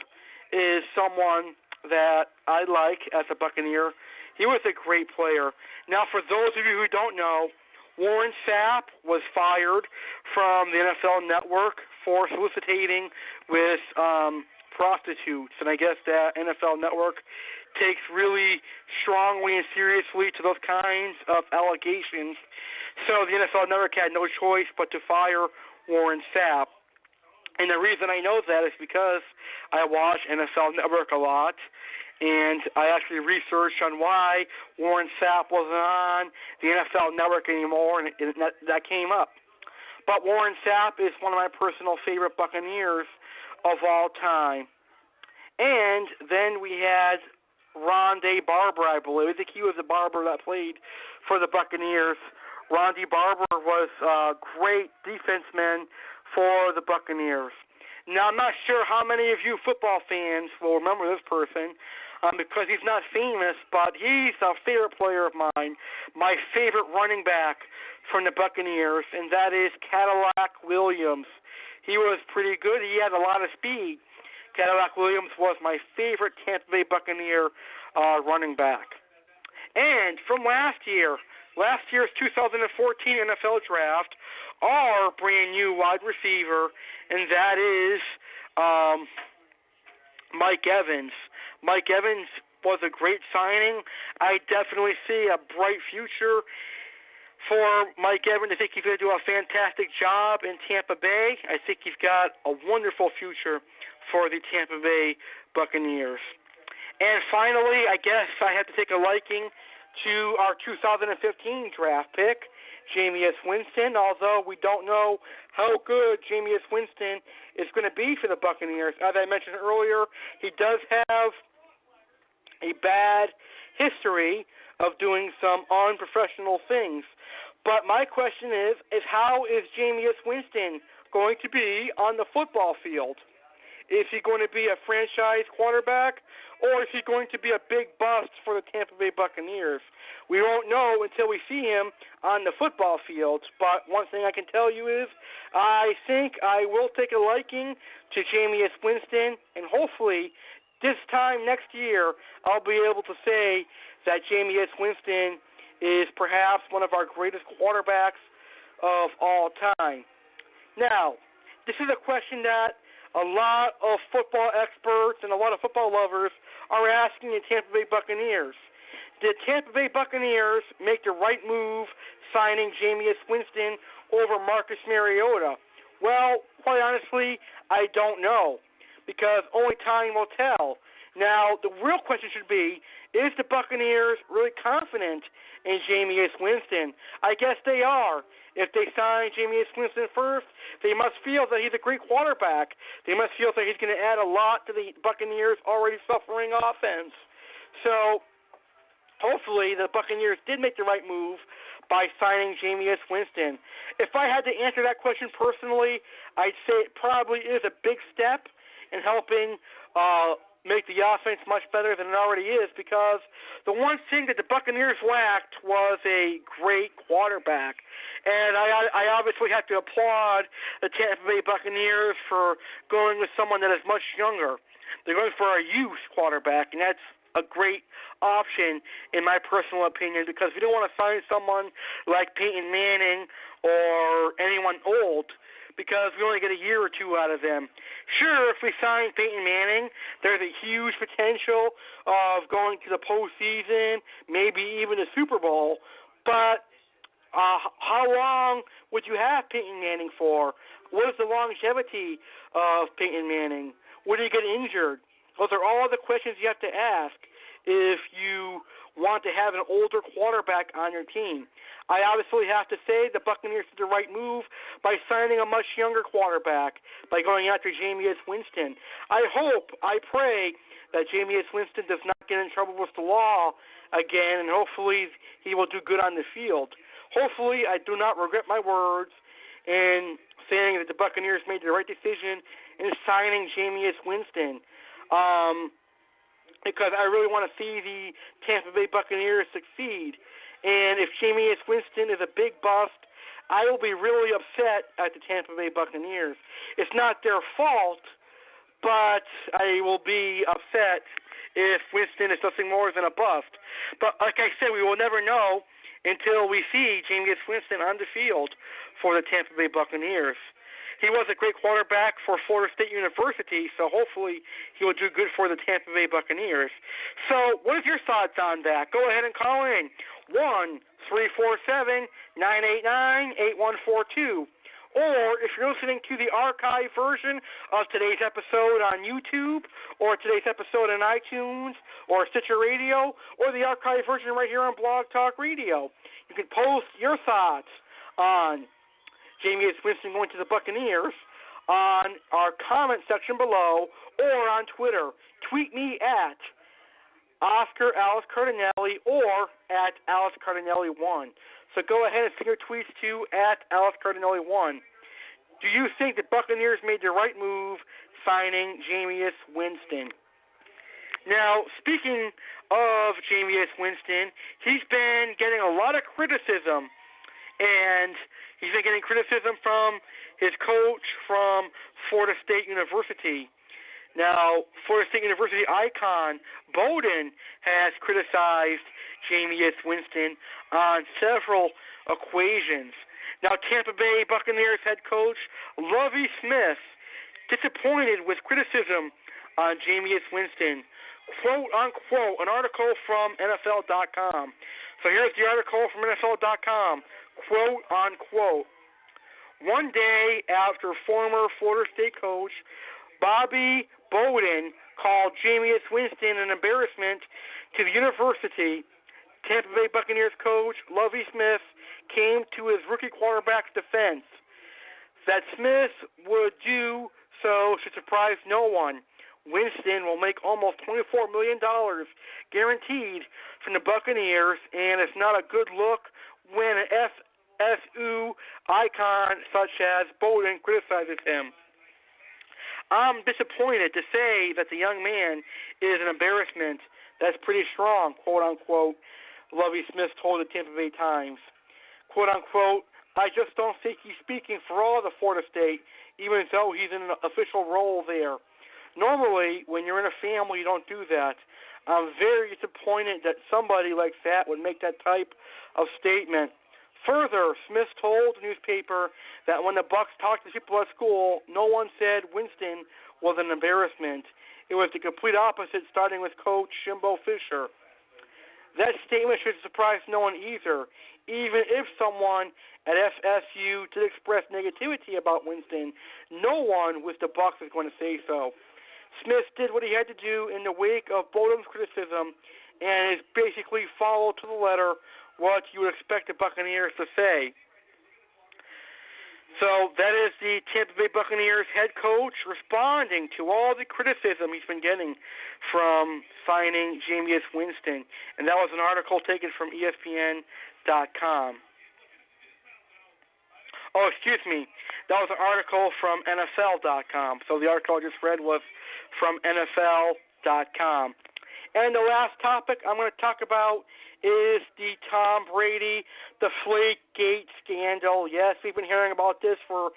is someone that I like as a Buccaneer. He was a great player. Now, for those of you who don't know, Warren Sapp was fired from the NFL Network for soliciting with prostitutes, and I guess that NFL Network takes really strongly and seriously to those kinds of allegations. So the NFL Network had no choice but to fire Warren Sapp. And the reason I know that is because I watch NFL Network a lot, and I actually researched on why Warren Sapp wasn't on the NFL Network anymore, and that came up. But Warren Sapp is one of my personal favorite Buccaneers of all time. And then we had Rondé Barber, I believe. I think he was the barber that played for the Buccaneers. Rondé Barber was a great defenseman for the Buccaneers. Now, I'm not sure how many of you football fans will remember this person, because he's not famous, but he's a favorite player of mine, my favorite running back from the Buccaneers, and that is Cadillac Williams. He was pretty good. He had a lot of speed. Cadillac Williams was my favorite Tampa Bay Buccaneer running back. And from last year's 2014 NFL Draft, our brand new wide receiver, and that is Mike Evans. Mike Evans was a great signing. I definitely see a bright future for Mike Evans. I think he's going to do a fantastic job in Tampa Bay. I think he's got a wonderful future for the Tampa Bay Buccaneers. And finally, I guess I have to take a liking to our 2015 draft pick, Jameis Winston, although we don't know how good Jameis Winston is going to be for the Buccaneers. As I mentioned earlier, he does have a bad history of doing some unprofessional things. But my question is how is Jameis Winston going to be on the football field? Is he going to be a franchise quarterback, or is he going to be a big bust for the Tampa Bay Buccaneers? We won't know until we see him on the football field. But one thing I can tell you is I think I will take a liking to Jameis Winston, and hopefully this time next year, I'll be able to say that Jameis Winston is perhaps one of our greatest quarterbacks of all time. Now, this is a question that a lot of football experts and a lot of football lovers are asking the Tampa Bay Buccaneers. Did Tampa Bay Buccaneers make the right move signing Jameis Winston over Marcus Mariota? Well, quite honestly, I don't know, because only time will tell. Now, the real question should be, is the Buccaneers really confident in Jameis Winston? I guess they are. If they sign Jameis Winston first, they must feel that he's a great quarterback. They must feel that he's going to add a lot to the Buccaneers' already suffering offense. So, hopefully, the Buccaneers did make the right move by signing Jameis Winston. If I had to answer that question personally, I'd say it probably is a big step in helping make the offense much better than it already is, because the one thing that the Buccaneers lacked was a great quarterback. And I obviously have to applaud the Tampa Bay Buccaneers for going with someone that is much younger. They're going for a youth quarterback, and that's a great option in my personal opinion, because we don't want to sign someone like Peyton Manning or anyone old, because we only get a year or two out of them. Sure, if we sign Peyton Manning, there's a huge potential of going to the postseason, maybe even the Super Bowl, but how long would you have Peyton Manning for? What is the longevity of Peyton Manning? Would he get injured? Those are all the questions you have to ask if you want to have an older quarterback on your team. I obviously have to say the Buccaneers did the right move by signing a much younger quarterback, by going after Jameis Winston. I pray that Jameis Winston does not get in trouble with the law again, and hopefully he will do good on the field. Hopefully I do not regret my words in saying that the Buccaneers made the right decision in signing Jameis Winston. Because I really want to see the Tampa Bay Buccaneers succeed. And if Jameis Winston is a big bust, I will be really upset at the Tampa Bay Buccaneers. It's not their fault, but I will be upset if Winston is nothing more than a bust. But like I said, we will never know until we see Jameis Winston on the field for the Tampa Bay Buccaneers. He was a great quarterback for Florida State University, so hopefully he will do good for the Tampa Bay Buccaneers. So what is your thoughts on that? Go ahead and call in 1-347-989-8142. Or if you're listening to the archive version of today's episode on YouTube, or today's episode on iTunes, or Stitcher Radio, or the archive version right here on Blog Talk Radio, you can post your thoughts on Jameis Winston going to the Buccaneers on our comment section below, or on Twitter. Tweet me at Oscar Alex Cardinelli or at Alex Cardinelli1. So go ahead and send your tweets to at Alex Cardinelli1. Do you think the Buccaneers made the right move signing Jameis Winston? Now, speaking of Jameis Winston, he's been getting a lot of criticism, and he's been getting criticism from his coach from Florida State University. Now, Florida State University icon Bowden has criticized Jameis Winston on several occasions. Now, Tampa Bay Buccaneers head coach Lovie Smith disappointed with criticism on Jameis Winston. Quote, unquote, an article from NFL.com. So here's the article from NFL.com. Quote, unquote. One day after former Florida State coach Bobby Bowden called Jameis Winston an embarrassment to the university, Tampa Bay Buccaneers coach Lovie Smith came to his rookie quarterback's defense. That Smith would do so should surprise no one. Winston will make almost $24 million guaranteed from the Buccaneers, and it's not a good look when an FSU icon such as Bowden criticizes him. I'm disappointed to say that the young man is an embarrassment. That's pretty strong, quote-unquote, Lovie Smith told the Tampa Bay Times. Quote-unquote, I just don't think he's speaking for all of the Florida State, even though he's in an official role there. Normally, when you're in a family, you don't do that. I'm very disappointed that somebody like that would make that type of statement. Further, Smith told the newspaper that when the Bucs talked to people at school, no one said Winston was an embarrassment. It was the complete opposite, starting with Coach Jimbo Fisher. That statement should surprise no one either. Even if someone at FSU did express negativity about Winston, no one with the Bucs is going to say so. Smith did what he had to do in the wake of Bodom's criticism and is basically followed to the letter what you would expect the Buccaneers to say. So that is the Tampa Bay Buccaneers head coach responding to all the criticism he's been getting from signing Jameis Winston. And that was an article taken from ESPN.com. Oh, excuse me. That was an article from NFL.com. So the article I just read was from NFL.com. And the last topic I'm going to talk about is the Tom Brady Deflategate scandal. Yes, we've been hearing about this for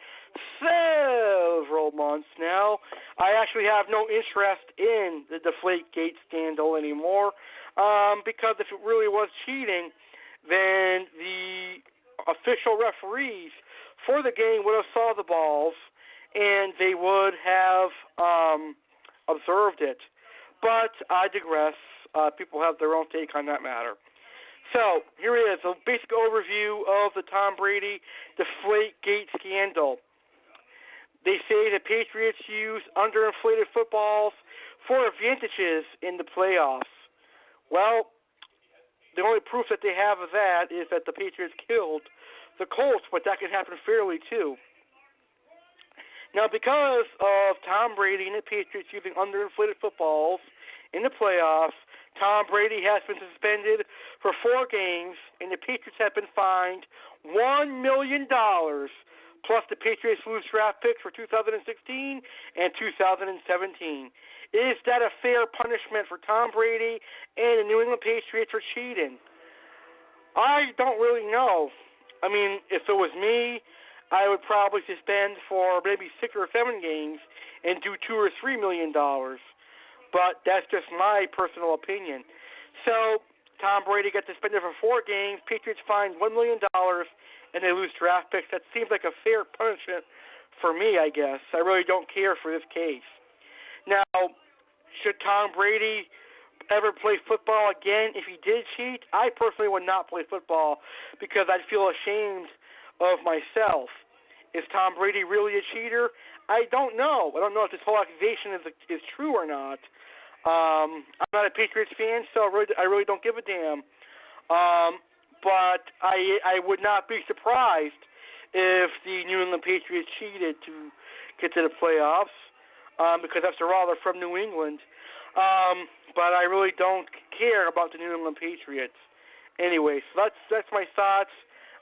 several months now. I actually have no interest in the Deflategate scandal anymore because if it really was cheating, then the official referees for the game would have saw the balls and they would have observed it. But I digress. People have their own take on that matter. So, here it is, a basic overview of the Tom Brady Deflategate scandal. They say the Patriots use underinflated footballs for advantages in the playoffs. Well, the only proof that they have of that is that the Patriots killed the Colts, but that can happen fairly too. Now, because of Tom Brady and the Patriots using underinflated footballs in the playoffs, Tom Brady has been suspended for 4 games, and the Patriots have been fined $1 million, plus the Patriots lose draft picks for 2016 and 2017. Is that a fair punishment for Tom Brady and the New England Patriots for cheating? I don't really know. I mean, if it was me, I would probably suspend for maybe 6 or 7 games and do $2 or $3 million. But that's just my personal opinion. So, Tom Brady got suspended for 4 games. Patriots fined $1 million, and they lose draft picks. That seems like a fair punishment for me, I guess. I really don't care for this case. Now, should Tom Brady ever play football again if he did cheat? I personally would not play football because I'd feel ashamed of myself. Is Tom Brady really a cheater? I don't know. I don't know if this whole accusation is true or not. I'm not a Patriots fan, so I really don't give a damn. But I would not be surprised if the New England Patriots cheated to get to the playoffs, because after all, they're from New England. But I really don't care about the New England Patriots. Anyway, so that's my thoughts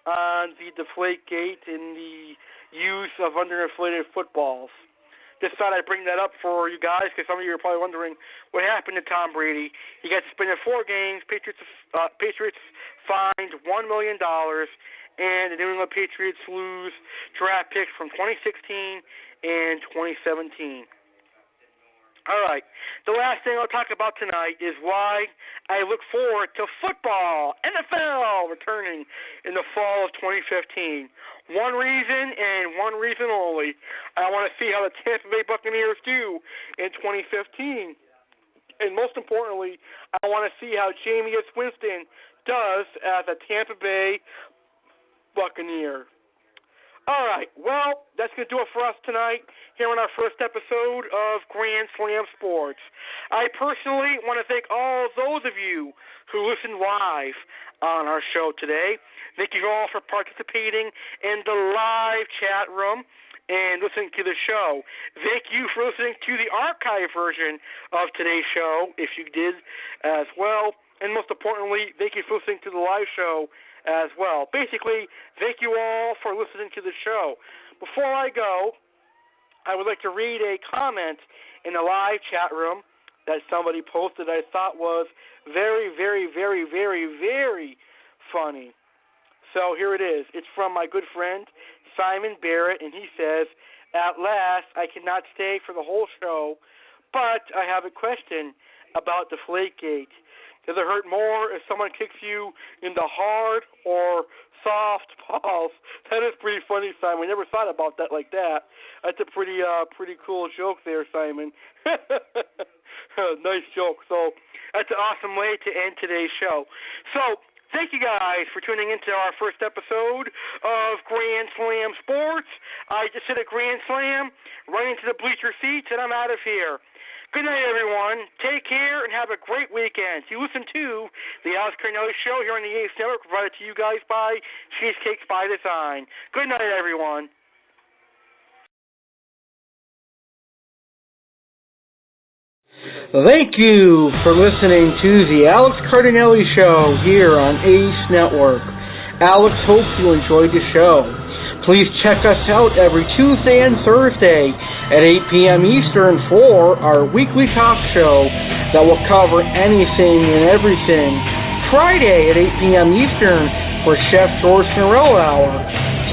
on the Deflategate and the use of underinflated footballs. Just thought I'd bring that up for you guys because some of you are probably wondering what happened to Tom Brady. He got suspended 4 games. Patriots fined $1 million, and the New England Patriots lose draft picks from 2016 and 2017. All right, the last thing I'll talk about tonight is why I look forward to football, NFL, returning in the fall of 2015. One reason and one reason only. I want to see how the Tampa Bay Buccaneers do in 2015. And most importantly, I want to see how Jameis Winston does as a Tampa Bay Buccaneer. All right, well, that's going to do it for us tonight here on our first episode of Grand Slam Sports. I personally want to thank all those of you who listened live on our show today. Thank you all for participating in the live chat room and listening to the show. Thank you for listening to the archive version of today's show, if you did as well. And most importantly, thank you for listening to the live show as well. Basically, thank you all for listening to the show. Before I go, I would like to read a comment in the live chat room that somebody posted I thought was very, very, very, very, very funny. So here it is. It's from my good friend, Simon Barrett, and he says, "At last, I cannot stay for the whole show, But I have a question about Deflategate. Does it hurt more if someone kicks you in the hard or soft balls? That is pretty funny, Simon. We never thought about that like that. That's a pretty cool joke there, Simon. Nice joke. So that's an awesome way to end today's show. So thank you guys for tuning into our first episode of Grand Slam Sports. I just hit a Grand Slam, right into the bleacher seats, and I'm out of here. Good night, everyone. Take care and have a great weekend. You listen to the Alex Cardinelli Show here on the A.C.E Network, provided to you guys by Cheesecakes by Design. Good night, everyone. Thank you for listening to the Alex Cardinelli Show here on A.C.E Network. Alex hopes you enjoyed the show. Please check us out every Tuesday and Thursday at 8 p.m. Eastern for our weekly talk show that will cover anything and everything. Friday at 8 p.m. Eastern for Chef George Norell Hour.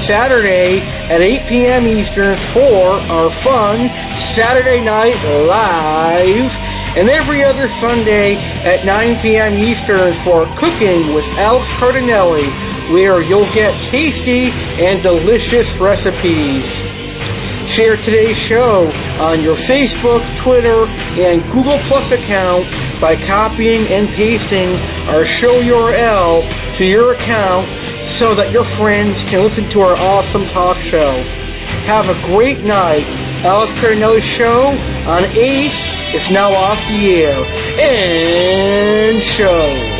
Saturday at 8 p.m. Eastern for our fun Saturday Night Live. And every other Sunday at 9 p.m. Eastern for Cooking with Alex Cardinelli, where you'll get tasty and delicious recipes. Share today's show on your Facebook, Twitter, and Google Plus account by copying and pasting our show URL to your account so that your friends can listen to our awesome talk show. Have a great night. Alex Cardinelli Show on ACE is now off the air. And show.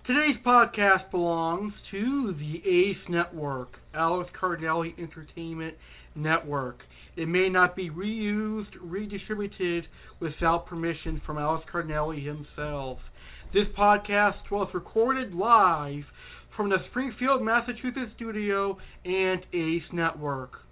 Today's podcast belongs to the A.C.E Network, Alex Cardinelli Entertainment Network. It may not be reused, redistributed without permission from Alex Cardinelli himself. This podcast was recorded live from the Springfield, Massachusetts studio and A.C.E Network.